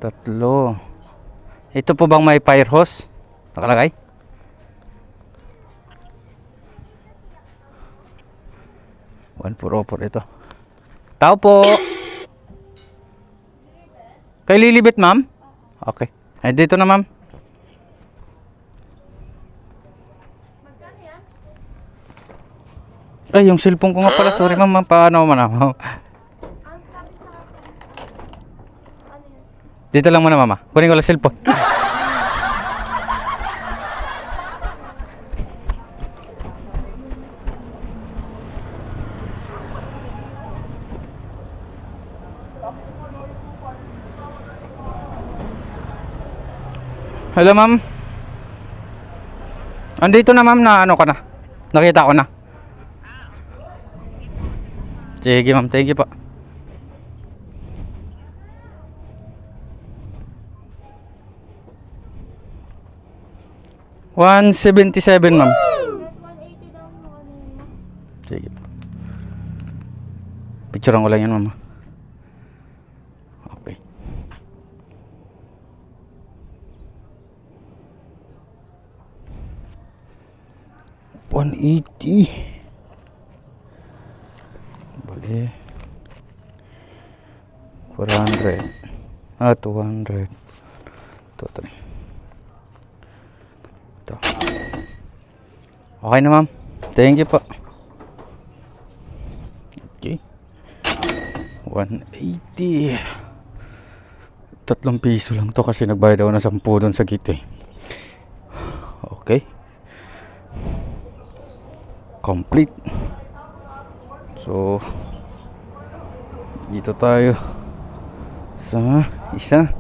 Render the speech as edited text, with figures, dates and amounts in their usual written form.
Tatlo. Ito po bang may fire hose? Nakalagay? One for ito. Tao po. Kay Lilibet, ma'am? Okay. Ay, dito na, ma'am. Ay, yung cellphone ko nga pala. Sorry, ma'am. Paano man ako? Dito lang muna, mama. Kunin ko lang cellphone. Hello, ma'am. Andito na, ma'am, na ano ka na. Nakita ko na. Sige, ma'am. Thank you po. $177, ma'am. 180 daw mo kanina. Sige po. Picturean ko lang yan, ma'am. Okay. $180. Bali. 400. 200. 200. Ito. Okay na, ma'am. Thank you po. Okay. 180. 3 piso lang to kasi nagbayad ako ng 10 doon sa gate eh. Okay. Complete. So dito tayo sa isa